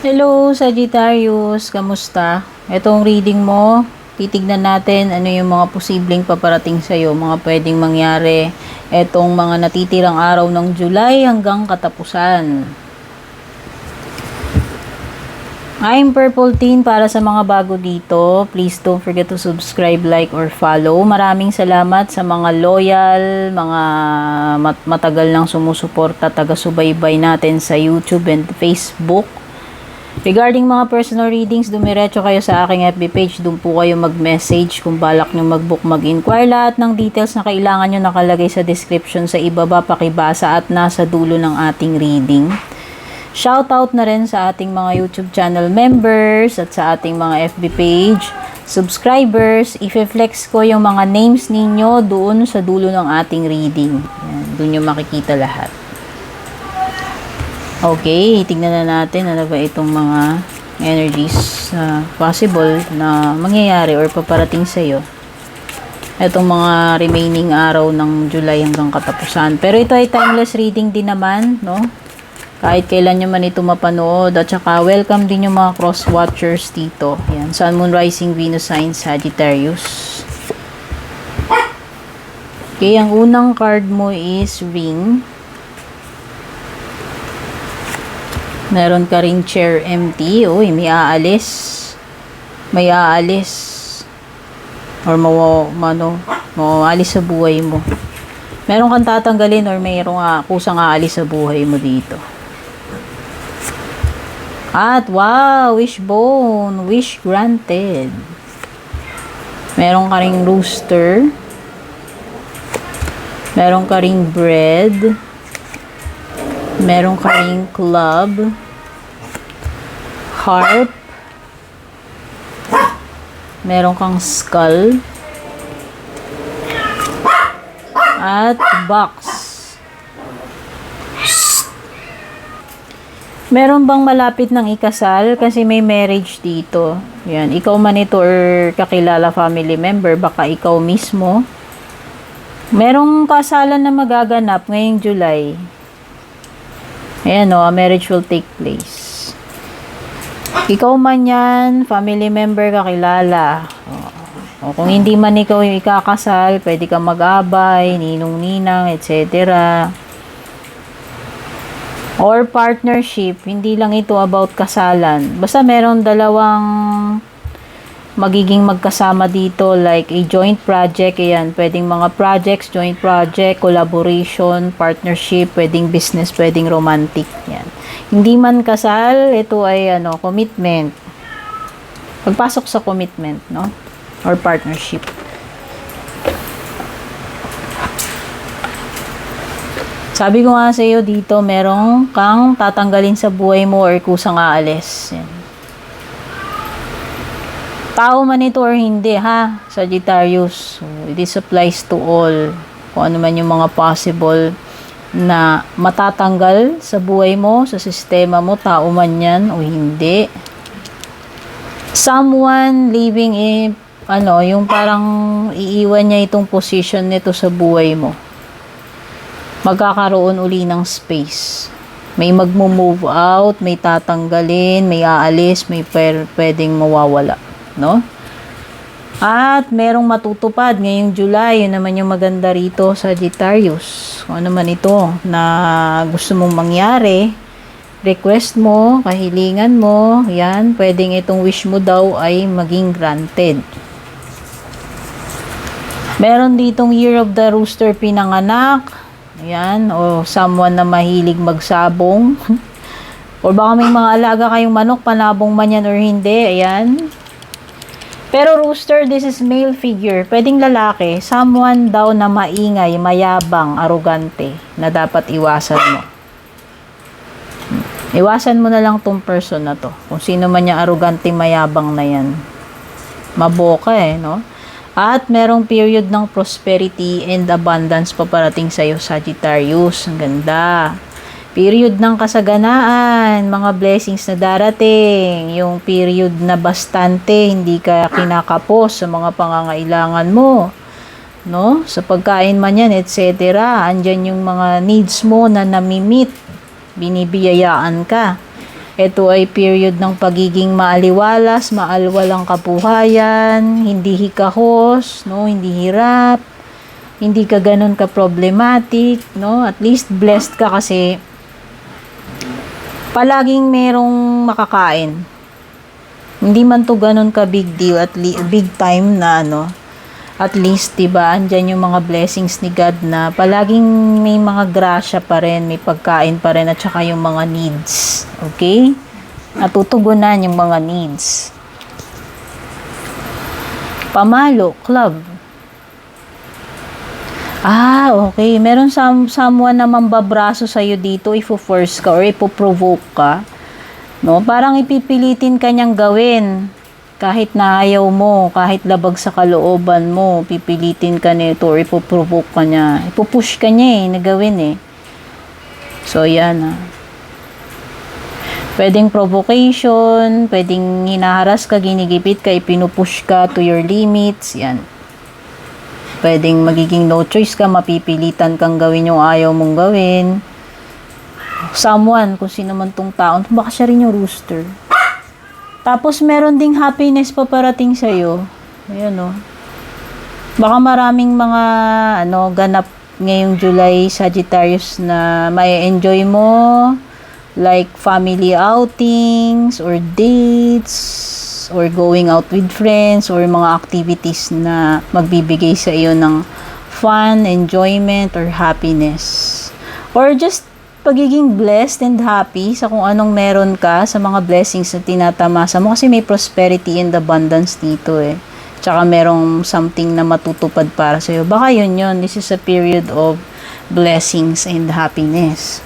Hello, Sagittarius. Kamusta? Itong reading mo, titignan natin ano yung mga posibleng paparating sa'yo, mga pwedeng mangyari itong mga natitirang araw ng July hanggang katapusan. I'm Purple Teen para sa mga bago dito. Please don't forget to subscribe, like, or follow. Maraming salamat sa mga loyal, mga matagal nang sumusuporta, taga-subaybay natin sa YouTube and Facebook. Regarding mga personal readings, dumiretso kayo sa aking FB page. Doon po kayo mag-message kung balak nyo mag-book, mag-inquire. Lahat ng details na kailangan nyo nakalagay sa description sa ibaba, pakibasa at nasa dulo ng ating reading. Shoutout na rin sa ating mga YouTube channel members at sa ating mga FB page subscribers. I-flex ko yung mga names ninyo doon sa dulo ng ating reading. Yan, doon nyo makikita lahat. Okay, tignan na natin ano ba itong mga energies na possible na mangyayari or paparating sa iyo. Itong mga remaining araw ng July hanggang katapusan. Pero ito ay timeless reading din naman, no? Kahit kailan nyo man ito mapanood. At saka welcome din yung mga cross-watchers dito. Yan, Sun, Moon, Rising, Venus, Sign, Sagittarius. Okay, ang unang card mo is Ring. Meron ka ring chair empty. Uy, may aalis. May aalis. Or mawaalis sa buhay mo. Meron kang tatanggalin or mayroong kusang aalis sa buhay mo dito. At wow, wishbone. Wish granted. Meron ka ring rooster. Meron ka ring bread. Meron ka ring club, harp, meron kang skull, at box. Meron bang malapit ng ikasal? Kasi may marriage dito. Yan, ikaw man ito or kakilala family member, baka ikaw mismo. Merong kasalan na magaganap ngayong July. Ayan o, a marriage will take place. Ikaw man yan, family member, kakilala. O kung hindi man ikaw yung ikakasal, pwede ka mag-abay, ninong-ninang, etc. Or partnership, hindi lang ito about kasalan. Basta meron dalawang magiging magkasama dito, like a joint project. Ayan, pwedeng mga projects, joint project, collaboration, partnership, pwedeng business, pwedeng romantic. Yan. Hindi man kasal, ito ay commitment. Pagpasok sa commitment, no? Or partnership. Sabi ko nga sa iyo dito, merong kang tatanggalin sa buhay mo or kusang aalis. Yan. Tao man ito or hindi, ha? Sagittarius. So, this applies to all. Kung ano man yung mga possible na matatanggal sa buhay mo, sa sistema mo, tao man yan o hindi. Someone living in, yung parang iiwan niya itong position nito sa buhay mo. Magkakaroon uli ng space. May magmo-move out, may tatanggalin, may aalis, may pwedeng mawawala. No? At merong matutupad ngayong July. Yun naman yung maganda rito, Sagittarius. Kung ano man ito na gusto mong mangyari, request mo, kahilingan mo, yan, pwedeng itong wish mo daw ay maging granted. Meron ditong Year of the Rooster pinanganak. Ayan, o someone na mahilig magsabong. O baka may mga alaga kayong manok, panabong man yan or hindi. Ayan. Pero rooster, this is male figure. Pwedeng lalaki. Someone daw na maingay, mayabang, arugante na dapat iwasan mo. Iwasan mo na lang tong person na to. Kung sino man yung arugante, mayabang na yan. Maboka no? At merong period ng prosperity and abundance paparating sa'yo, Sagittarius. Ang ganda. Period ng kasaganaan, mga blessings na darating, yung period na bastante, hindi ka kinakapos sa mga pangangailangan mo, no? Sa pagkain man yan, etc. Andyan yung mga needs mo na namimit, binibiyayaan ka. Ito ay period ng pagiging maaliwalas, maalwalang kabuhayan, hindi hikahos, no, hindi hirap, hindi ka ganun ka problematic, no? At least blessed ka kasi palaging merong makakain. Hindi man to ganun ka big deal, at big time na ano. At least, 'di ba, andyan yung mga blessings ni God na palaging may mga grasya pa rin, may pagkain pa rin, at saka yung mga needs. Okay? Natutugunan yung mga needs. Pamalo, club. Okay. Meron someone na mambabraso sa'yo dito, ifo-force ka or ipo-provoke ka. No? Parang ipipilitin ka niyang gawin. Kahit na ayaw mo, kahit labag sa kalooban mo, pipilitin ka nito or ipo-provoke ka niya. Ipo-push ka niya na gawin So, yan Pwedeng provocation, pwedeng hinaharas ka, ginigipit ka, ipinupush ka to your limits. Yan. Pwedeng magiging no choice ka, mapipilitan kang gawin yung ayaw mong gawin. Someone, kung sino man tong taon, baka siya rin yung rooster. Tapos, meron ding happiness pa parating sa'yo. Ayan, Baka maraming mga, ganap ngayong July, Sagittarius na mai-enjoy mo. Like, family outings, or dates, or going out with friends, or mga activities na magbibigay sa iyo ng fun, enjoyment, or happiness. Or just pagiging blessed and happy sa kung anong meron ka, sa mga blessings na tinatamasa mo, kasi may prosperity and abundance dito Tsaka merong something na matutupad para sa'yo. Baka yun. This is a period of blessings and happiness.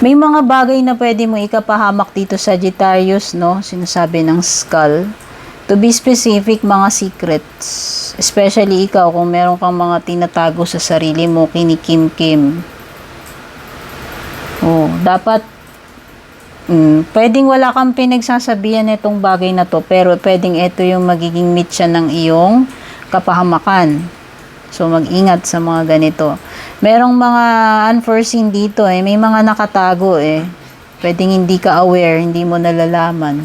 May mga bagay na pwede mo ikapahamak dito, Sagittarius, no? Sinasabi ng skull. To be specific, mga secrets. Especially ikaw, kung meron kang mga tinatago sa sarili mo, kinikim-kim. Dapat pwedeng wala kang pinagsasabihan itong bagay na to, pero pwedeng ito yung magiging mitya ng iyong kapahamakan. So, mag-ingat sa mga ganito. Merong mga unforeseen dito may mga nakatago Pwedeng hindi ka aware, hindi mo nalalaman.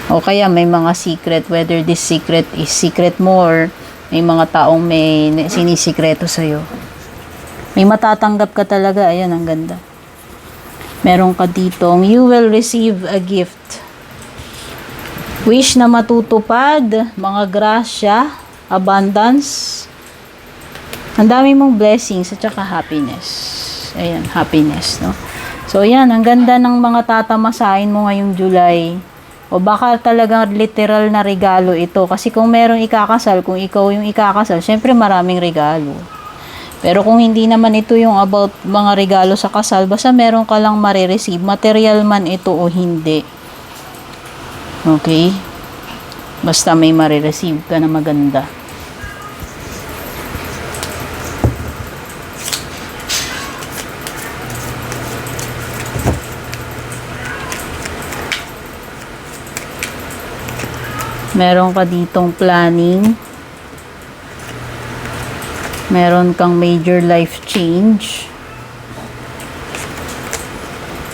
O kaya may mga secret, whether this secret is secret mo or may mga taong may sinisikreto sa'yo. May matatanggap ka talaga. Ayan, ang ganda. Meron ka ditong, you will receive a gift. Wish na matutupad, mga grasya, abundance. Ang dami mong blessings at saka happiness. Ayan, happiness, no? So, ayan, ang ganda ng mga tatamasain mo ngayong July. O baka talagang literal na regalo ito. Kasi kung merong ikakasal, kung ikaw yung ikakasal, syempre maraming regalo. Pero kung hindi naman ito yung about mga regalo sa kasal, basta meron ka lang marireceive, material man ito o hindi. Okay? Basta may marireceive ka na maganda. Meron ka ditong planning. Meron kang major life change.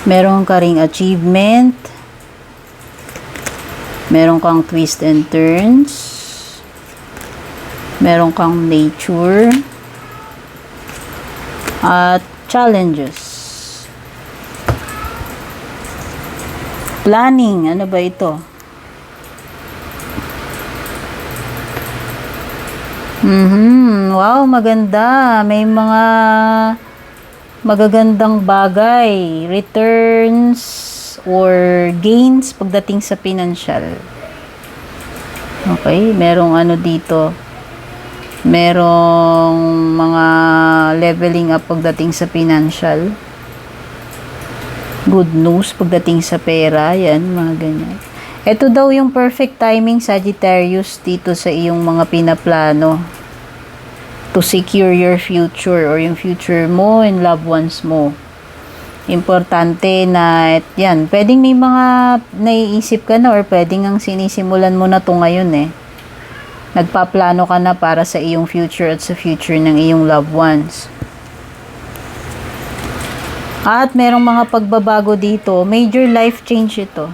Meron ka ring achievement. Meron kang twist and turns. Meron kang nature. At challenges. Planning. Ano ba ito? Wow, maganda. May mga magagandang bagay, returns or gains pagdating sa financial. Okay, merong ano dito. Merong mga leveling up pagdating sa financial. Good news pagdating sa pera, yan, mga ganyan. Ito daw yung perfect timing, Sagittarius, dito sa iyong mga pinaplano to secure your future or yung future mo and loved ones mo. Importante na yan, pwedeng may mga naiisip ka na or pwedeng ang sinisimulan mo na to ngayon Nagpaplano ka na para sa iyong future at sa future ng iyong loved ones. At merong mga pagbabago dito. Major life change ito.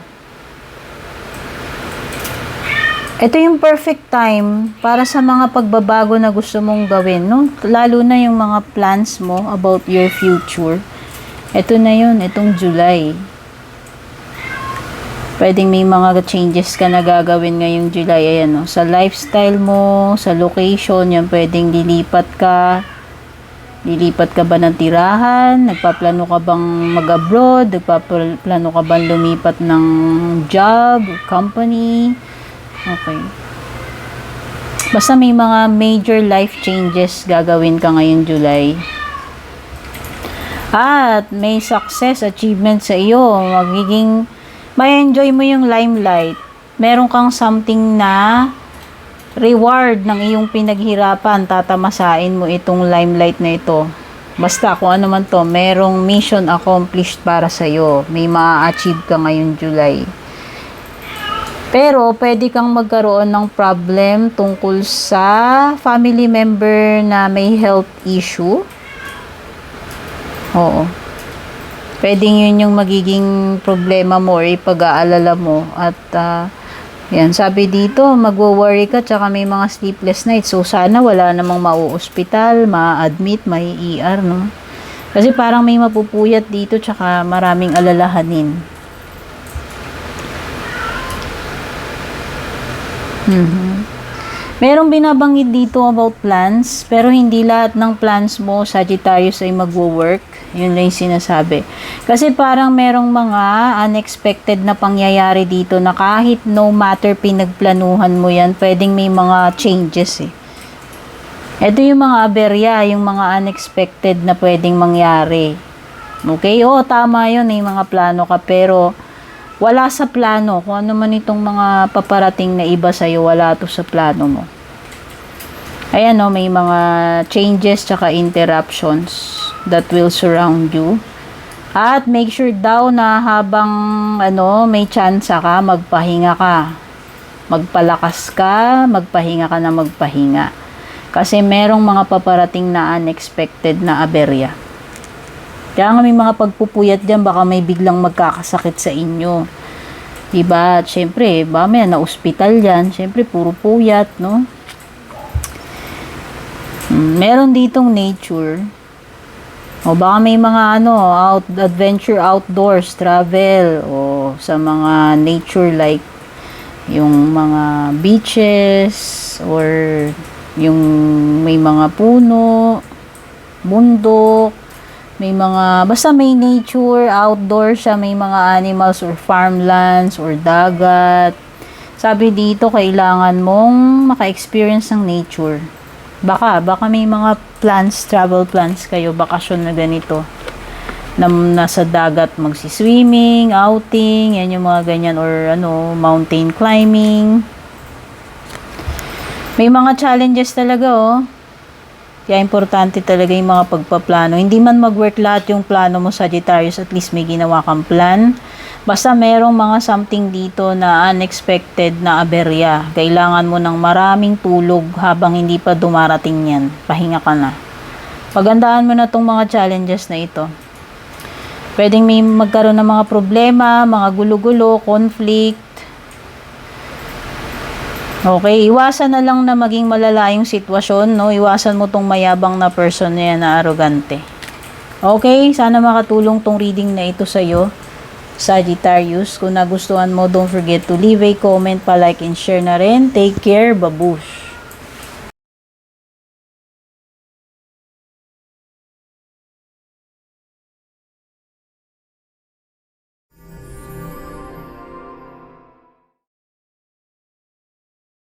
Ito yung perfect time para sa mga pagbabago na gusto mong gawin, no? Lalo na yung mga plans mo about your future. Ito na yun, itong July. Pwedeng may mga changes ka na gagawin ngayong July. Ayan, no? Sa lifestyle mo, sa location, yan pwedeng lilipat ka. Lilipat ka ba ng tirahan? Nagpaplano ka bang mag-abroad? Nagpaplano ka bang lumipat ng job, company? Okay. Basta may mga major life changes gagawin ka ngayong July. At may success, achievement sa iyo. May enjoy mo yung limelight. Meron kang something na reward ng iyong pinaghirapan. Tatamasain mo itong limelight na ito. Basta kung ano man to, merong mission accomplished para sa iyo. May ma-achieve ka ngayong July. Pero, pwede kang magkaroon ng problem tungkol sa family member na may health issue. Oo. Pwede yun yung magiging problema mo or ipag-aalala mo. At, yan, sabi dito, magwo-worry ka tsaka may mga sleepless nights. So, sana wala namang mau-hospital, ma-admit, may ER, no? Kasi parang may mapupuyat dito tsaka maraming alalahanin. Merong binabanggit dito about plans, pero hindi lahat ng plans mo, Sagittarius, ay magwo-work. Yun lang yung sinasabi. Kasi parang merong mga unexpected na pangyayari dito na kahit no matter pinagplanuhan mo yan, pwedeng may mga changes eh. Ito yung mga aberya, yung mga unexpected na pwedeng mangyari. Okay? Oo, tama yun, may mga plano ka, pero wala sa plano. Kung ano man itong mga paparating na iba sa'yo, wala to sa plano mo. Ayan, no, may mga changes tsaka interruptions that will surround you. At make sure daw na habang may chance ka, magpahinga ka. Magpalakas ka, magpahinga ka na magpahinga. Kasi merong mga paparating na unexpected na aberya. Kaya nga may mga pagpupuyat dyan, baka may biglang magkakasakit sa inyo. Diba? At syempre, may na-hospital yan. Syempre, puro puyat, no? Meron ditong nature. O baka may mga adventure outdoors, travel, o sa mga nature like yung mga beaches, or yung may mga puno, bundok, may mga, basta may nature, outdoor siya, may mga animals or farmlands or dagat. Sabi dito, kailangan mong maka-experience ng nature. Baka may mga plans, travel plans kayo, bakasyon na ganito. Na nasa dagat, magsi-swimming, outing, yan yung mga ganyan, or mountain climbing. May mga challenges talaga, oh. Kaya importante talaga yung mga pagpaplano. Hindi man mag-work lahat yung plano mo, Sagittarius, at least may ginawa kang plan. Basta merong mga something dito na unexpected na aberya. Kailangan mo ng maraming tulog habang hindi pa dumarating yan. Pahinga ka na. Pagandaan mo na tong mga challenges na ito. Pwedeng may magkaroon ng mga problema, mga gulo-gulo, conflict. Okay, iwasan na lang na maging malala yung sitwasyon, no? Iwasan mo tong mayabang na person na yan, na arrogante. Okay, sana makatulong tong reading na ito sa'yo, Sagittarius. Kung nagustuhan mo, don't forget to leave a comment, pa-like and share na rin. Take care, babush!